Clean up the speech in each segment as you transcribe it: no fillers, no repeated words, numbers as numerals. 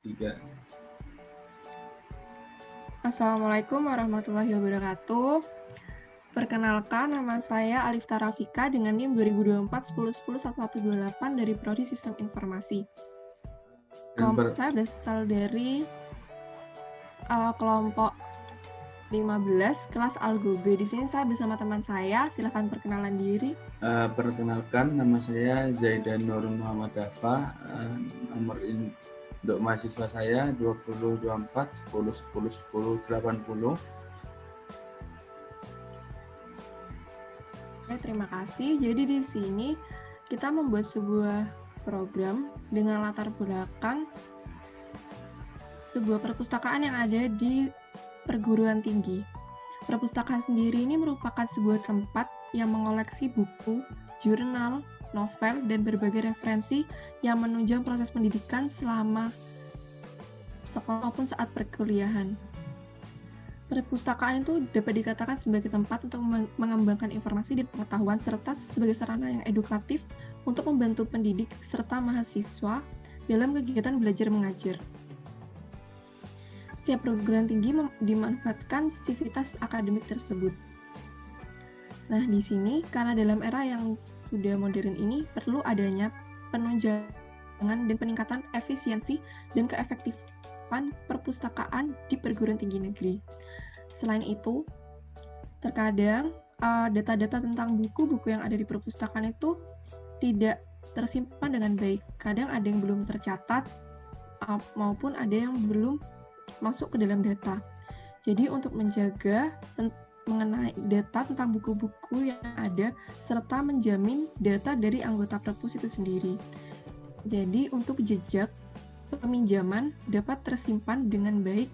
Tiga. Assalamualaikum warahmatullahi wabarakatuh. Perkenalkan, nama saya Alifta Rafika dengan NIM 2024-1010-1128 dari Prodi Sistem Informasi. Kelompok saya berasal dari kelompok 15 kelas Algo B. Di sini saya bersama teman saya. Silakan perkenalan diri. Perkenalkan, nama saya Zaidan Nur Muhammad Dafa. Nomor untuk mahasiswa saya 2024 10 10 10 80. Terima kasih. Jadi di sini kita membuat sebuah program dengan latar belakang sebuah perpustakaan yang ada di perguruan tinggi. Perpustakaan sendiri ini merupakan sebuah tempat yang mengoleksi buku, jurnal, novel, dan berbagai referensi yang menunjang proses pendidikan selama sekolah maupun saat perkuliahan. Perpustakaan itu dapat dikatakan sebagai tempat untuk mengembangkan informasi dan pengetahuan serta sebagai sarana yang edukatif untuk membantu pendidik serta mahasiswa dalam kegiatan belajar mengajar. Setiap perguruan tinggi dimanfaatkan sivitas akademik tersebut. Nah, di sini karena dalam era yang sudah modern ini perlu adanya penunjangan dan peningkatan efisiensi dan keefektifan perpustakaan di perguruan tinggi negeri. Selain itu, terkadang data-data tentang buku-buku yang ada di perpustakaan itu tidak tersimpan dengan baik. Kadang ada yang belum tercatat maupun ada yang belum masuk ke dalam data. Jadi untuk menjaga mengenai data tentang buku-buku yang ada serta menjamin data dari anggota perpus itu sendiri. Jadi untuk jejak peminjaman dapat tersimpan dengan baik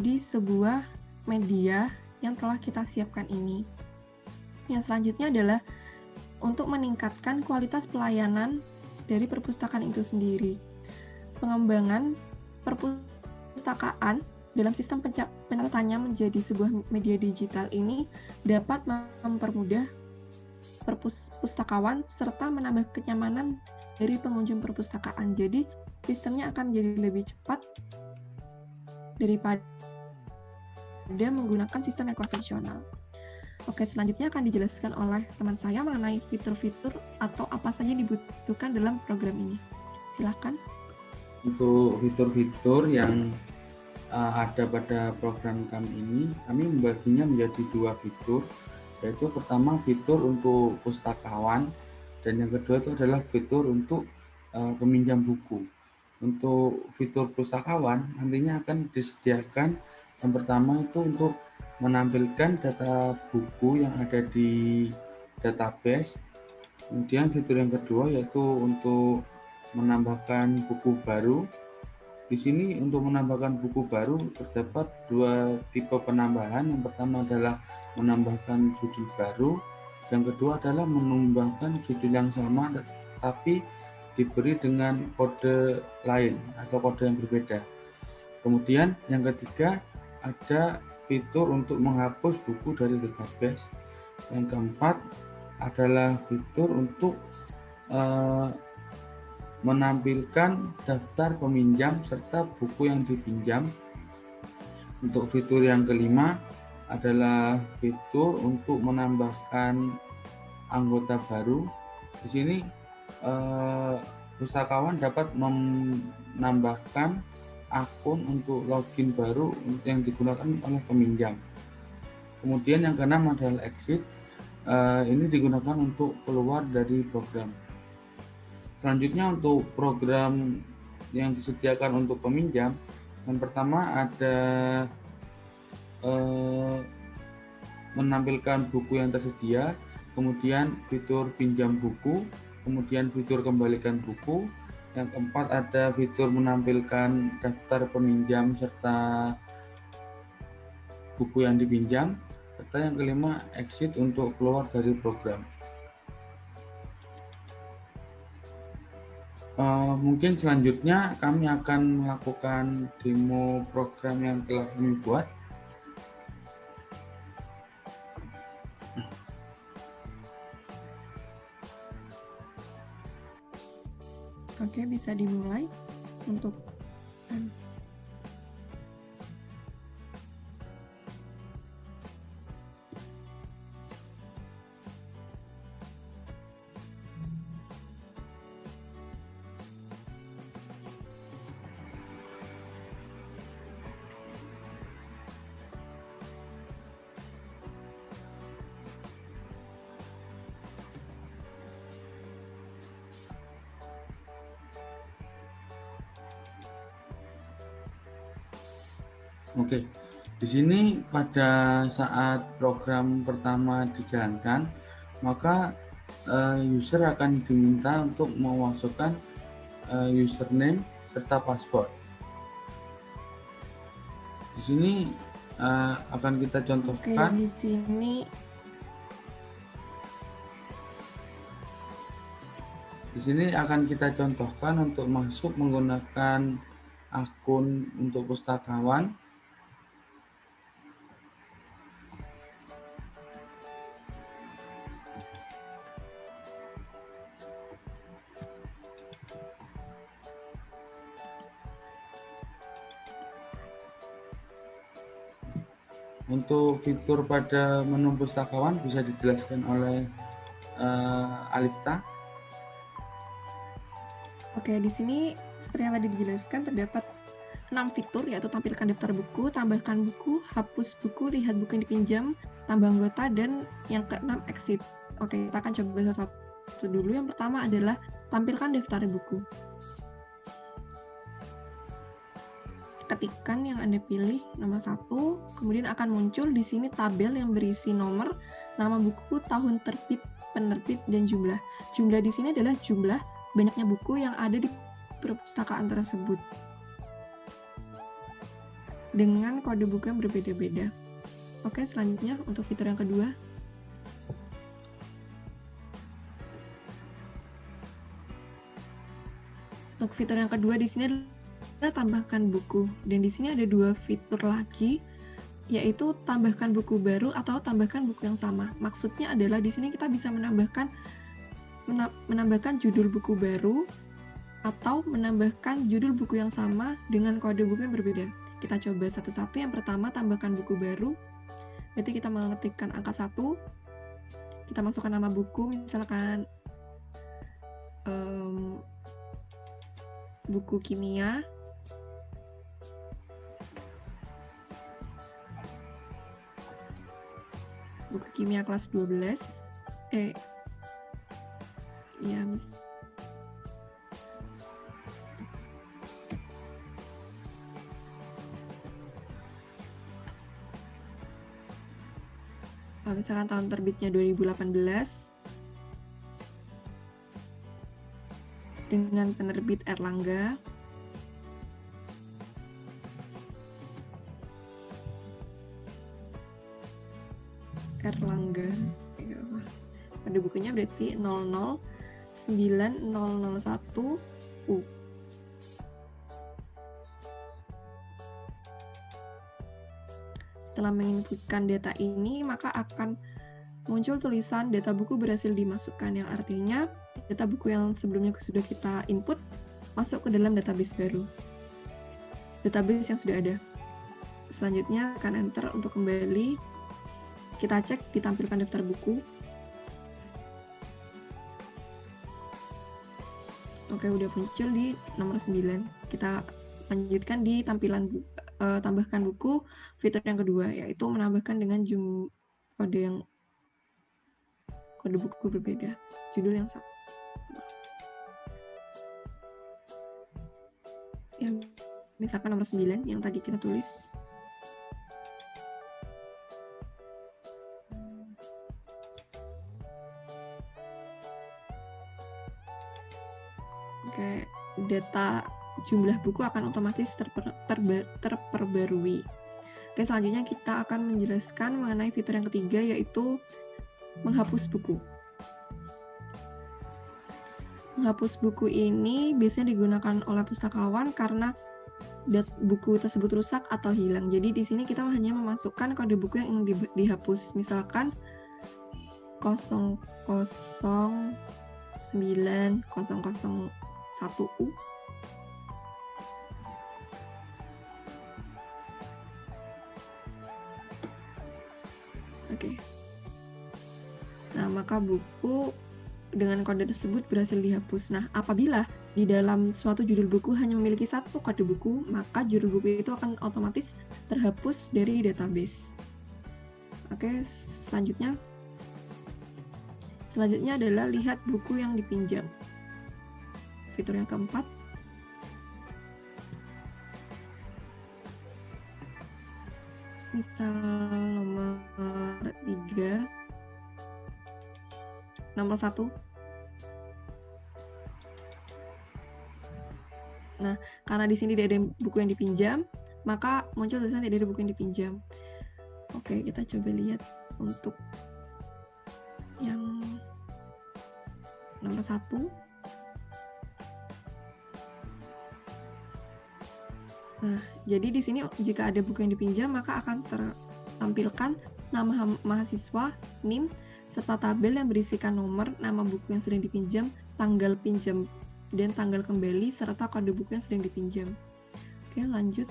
di sebuah media yang telah kita siapkan ini. Yang selanjutnya adalah untuk meningkatkan kualitas pelayanan dari perpustakaan itu sendiri. Pengembangan perpustakaan dalam sistem pencatatannya menjadi sebuah media digital ini dapat mempermudah perpustakawan serta menambah kenyamanan dari pengunjung perpustakaan. Jadi sistemnya akan menjadi lebih cepat daripada menggunakan sistem yang konvensional. Oke, selanjutnya akan dijelaskan oleh teman saya mengenai fitur-fitur atau apa saja dibutuhkan dalam program ini. Silakan. Untuk fitur-fitur yang ada pada program kami ini, kami membaginya menjadi dua fitur, yaitu pertama fitur untuk pustakawan dan yang kedua itu adalah fitur untuk peminjam buku. Untuk fitur pustakawan nantinya akan disediakan yang pertama itu untuk menampilkan data buku yang ada di database. Kemudian fitur yang kedua yaitu untuk menambahkan buku baru. Di sini untuk menambahkan buku baru terdapat dua tipe penambahan. Yang pertama adalah menambahkan judul baru, dan kedua adalah menambahkan judul yang sama tetapi diberi dengan kode lain atau kode yang berbeda. Kemudian yang ketiga ada fitur untuk menghapus buku dari database. Yang keempat adalah fitur untuk menampilkan daftar peminjam serta buku yang dipinjam. Untuk fitur yang kelima adalah fitur untuk menambahkan anggota baru. Di sini pustakawan dapat menambahkan akun untuk login baru yang digunakan oleh peminjam. Kemudian yang keenam adalah exit. Ini digunakan untuk keluar dari program. Selanjutnya untuk program yang disediakan untuk peminjam, yang pertama ada menampilkan buku yang tersedia, kemudian fitur pinjam buku, kemudian fitur kembalikan buku. Yang keempat ada fitur menampilkan daftar peminjam serta buku yang dipinjam, serta yang kelima exit untuk keluar dari program. Mungkin selanjutnya kami akan melakukan demo program yang telah kami buat. Oke, bisa dimulai untuk Oke, di sini pada saat program pertama dijalankan, maka user akan diminta untuk memasukkan username serta password. Di sini akan kita contohkan. Oke, di sini akan kita contohkan untuk masuk menggunakan akun untuk pustakawan. Untuk fitur pada menu pustakawan bisa dijelaskan oleh Alifta. Oke, di sini seperti yang tadi dijelaskan terdapat 6 fitur, yaitu tampilkan daftar buku, tambahkan buku, hapus buku, lihat buku yang dipinjam, tambah anggota, dan yang ke-6 exit. Oke, kita akan coba satu dulu. Yang pertama adalah tampilkan daftar buku. Ketikkan yang Anda pilih, nama 1, kemudian akan muncul di sini tabel yang berisi nomor, nama buku, tahun terbit, penerbit, dan jumlah. Jumlah di sini adalah jumlah banyaknya buku yang ada di perpustakaan tersebut dengan kode buku yang berbeda-beda. Oke, selanjutnya untuk fitur yang kedua. Untuk fitur yang kedua di sini adalah tambahkan buku, dan di sini ada 2 fitur lagi, yaitu tambahkan buku baru atau tambahkan buku yang sama. Maksudnya adalah di sini kita bisa menambahkan judul buku baru atau menambahkan judul buku yang sama dengan kode buku yang berbeda. Kita coba satu-satu. Yang pertama, tambahkan buku baru. Berarti kita mengetikkan angka 1, kita masukkan nama buku, misalkan buku kimia. Buku kimia kelas 12. Ya, misalkan tahun terbitnya 2018 dengan penerbit Erlangga. Pada bukunya berarti 009001U. Setelah menginputkan data ini, maka akan muncul tulisan data buku berhasil dimasukkan, yang artinya data buku yang sebelumnya sudah kita input masuk ke dalam database baru, database yang sudah ada. Selanjutnya akan enter untuk kembali. Kita cek ditampilkan daftar buku. Oke, udah muncul di nomor 9. Kita lanjutkan di tampilan tambahkan buku, fitur yang kedua, yaitu menambahkan dengan kode buku berbeda, judul yang sama. Ya, misalkan nomor 9 yang tadi kita tulis. Oke, data jumlah buku akan otomatis terperbarui. Oke, selanjutnya kita akan menjelaskan mengenai fitur yang ketiga, yaitu menghapus buku. Menghapus buku ini biasanya digunakan oleh pustakawan karena buku tersebut rusak atau hilang. Jadi di sini kita hanya memasukkan kode buku yang ingin dihapus. Misalkan 009001U. Nah, maka buku dengan kode tersebut berhasil dihapus. Nah, apabila di dalam suatu judul buku hanya memiliki satu kode buku, maka judul buku itu akan otomatis terhapus dari database. Oke, selanjutnya adalah lihat buku yang dipinjam. Fitur yang keempat. Misal nomor 3, nomor 1. Nah, karena di sini tidak ada buku yang dipinjam, maka muncul tulisan tidak ada buku yang dipinjam. Oke, kita coba lihat untuk yang nomor 1. Nah, jadi di sini jika ada buku yang dipinjam, maka akan tertampilkan nama mahasiswa, NIM, serta tabel yang berisikan nomor, nama buku yang sedang dipinjam, tanggal pinjam, dan tanggal kembali, serta kode buku yang sedang dipinjam. Oke, lanjut.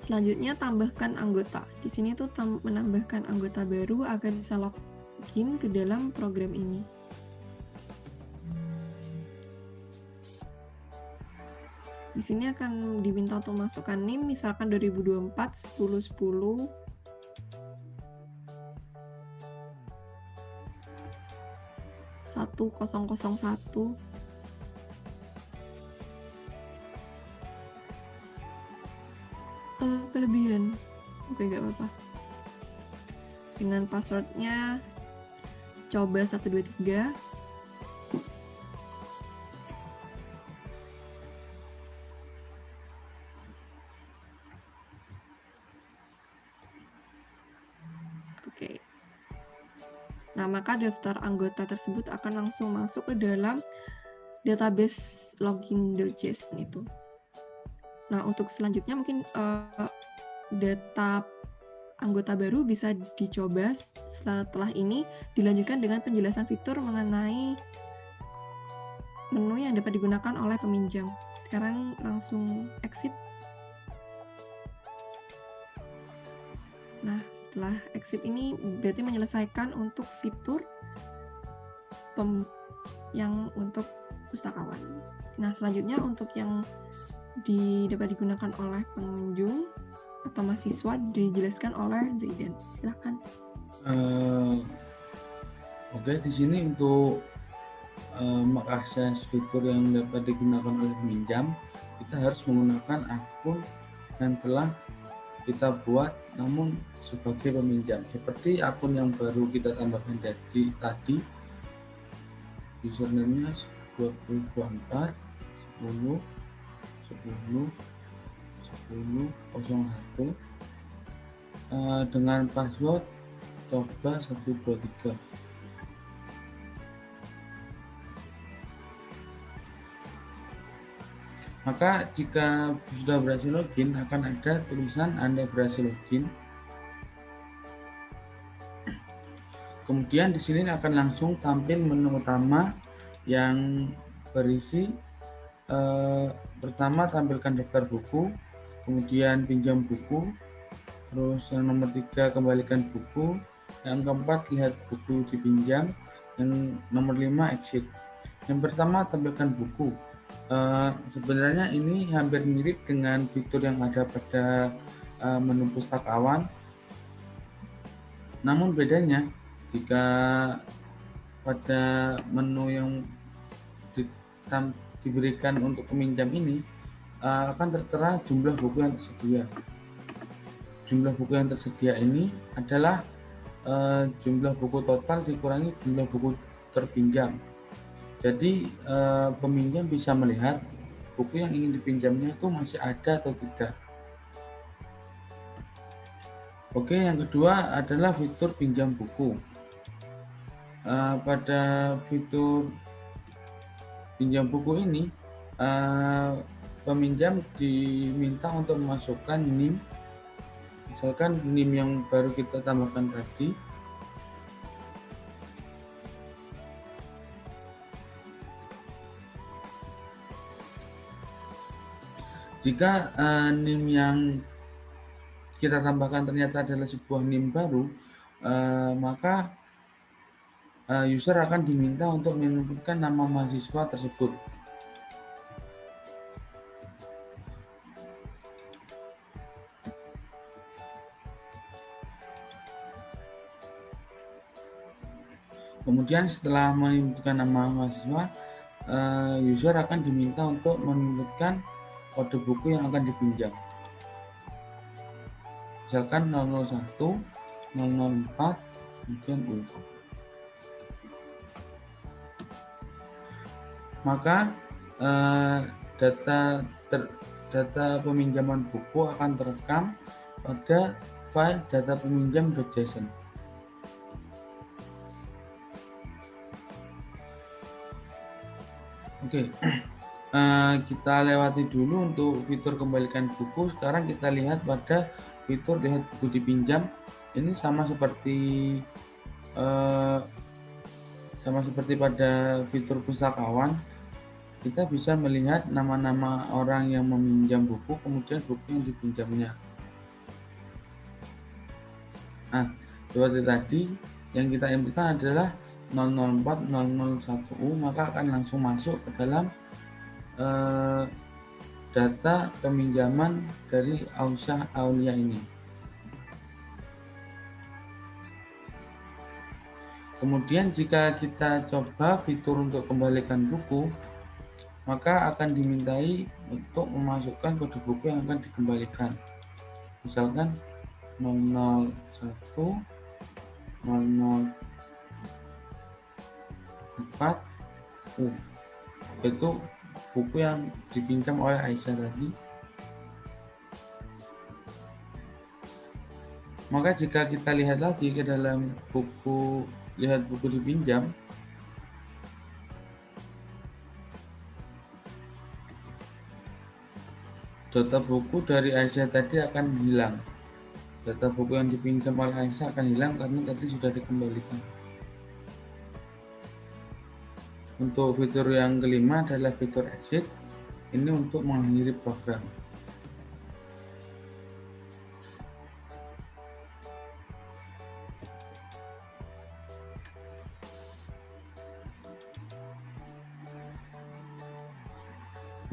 Selanjutnya, tambahkan anggota. Di sini tuh menambahkan anggota baru agar bisa login ke dalam program ini. Di sini akan diminta untuk masukkan NIM, misalkan 2024 1010 1001. Kelebihan, oke, nggak apa-apa. Dengan passwordnya coba 123. Oke. Nah, maka daftar anggota tersebut akan langsung masuk ke dalam database login.json itu. Nah, untuk selanjutnya mungkin data anggota baru bisa dicoba. Setelah ini dilanjutkan dengan penjelasan fitur mengenai menu yang dapat digunakan oleh peminjam. Sekarang langsung exit. Nah, setelah exit ini berarti menyelesaikan untuk fitur yang untuk pustakawan. Nah, selanjutnya untuk yang dapat digunakan oleh pengunjung atau mahasiswa dijelaskan oleh Zaidan. Silakan. Oke, di sini untuk mengakses fitur yang dapat digunakan oleh peminjam, kita harus menggunakan akun yang telah kita buat namun sebagai peminjam, seperti akun yang baru kita tambahkan tadi, username-nya 2024 10 01 dengan password coba 123. Maka jika sudah berhasil login, akan ada tulisan Anda berhasil login. Kemudian di sini akan langsung tampil menu utama yang berisi pertama tampilkan daftar buku, kemudian pinjam buku, terus yang nomor 3 kembalikan buku, yang keempat lihat buku dipinjam, yang nomor 5 exit. Yang pertama tampilkan buku. Sebenarnya ini hampir mirip dengan fitur yang ada pada menu pustakawan, namun bedanya jika pada menu yang diberikan untuk peminjam ini akan tertera jumlah buku yang tersedia. Jumlah buku yang tersedia ini adalah jumlah buku total dikurangi jumlah buku terpinjam. Jadi peminjam bisa melihat buku yang ingin dipinjamnya itu masih ada atau tidak. Oke, yang kedua adalah fitur pinjam buku. Pada fitur pinjam buku ini, peminjam diminta untuk memasukkan NIM, misalkan NIM yang baru kita tambahkan tadi. Jika NIM yang kita tambahkan ternyata adalah sebuah NIM baru, maka user akan diminta untuk menunjukkan nama mahasiswa tersebut. Kemudian setelah menunjukkan nama mahasiswa, user akan diminta untuk menunjukkan kode buku yang akan dipinjam. Misalkan 001, 004, kemudian U. Maka data peminjaman buku akan terekam pada file data peminjam.json. Oke, kita lewati dulu untuk fitur kembalikan buku. Sekarang kita lihat pada fitur lihat buku dipinjam. Ini sama seperti pada fitur pustakawan. Kita bisa melihat nama-nama orang yang meminjam buku, kemudian buku yang dipinjamnya. Nah, seperti tadi yang kita inputkan adalah 004 001U, maka akan langsung masuk ke dalam data peminjaman dari Ausyah Aulia ini. Kemudian jika kita coba fitur untuk kembalikan buku, maka akan dimintai untuk memasukkan kode buku yang akan dikembalikan. Misalkan 001 004U, itu buku yang dipinjam oleh Aisyah tadi. Maka jika kita lihat lagi ke dalam buku lihat buku dipinjam, data buku dari Aisyah tadi akan hilang. Data buku yang dipinjam oleh Aisyah akan hilang karena tadi sudah dikembalikan. Untuk fitur yang kelima adalah fitur exit. Ini untuk mengakhiri program.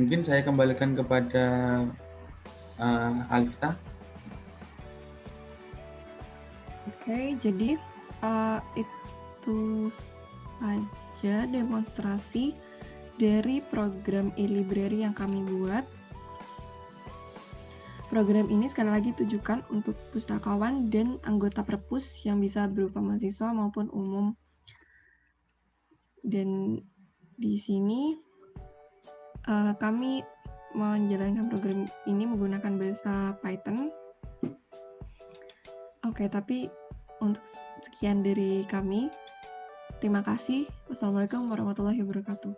Mungkin saya kembalikan kepada Alifta. Oke, jadi itu saja demonstrasi dari program e-library yang kami buat. Program ini sekali lagi tujukan untuk pustakawan dan anggota perpus yang bisa berupa mahasiswa maupun umum. Dan di sini kami menjalankan program ini menggunakan bahasa Python. Oke, tapi untuk sekian dari kami. Terima kasih. Wassalamualaikum warahmatullahi wabarakatuh.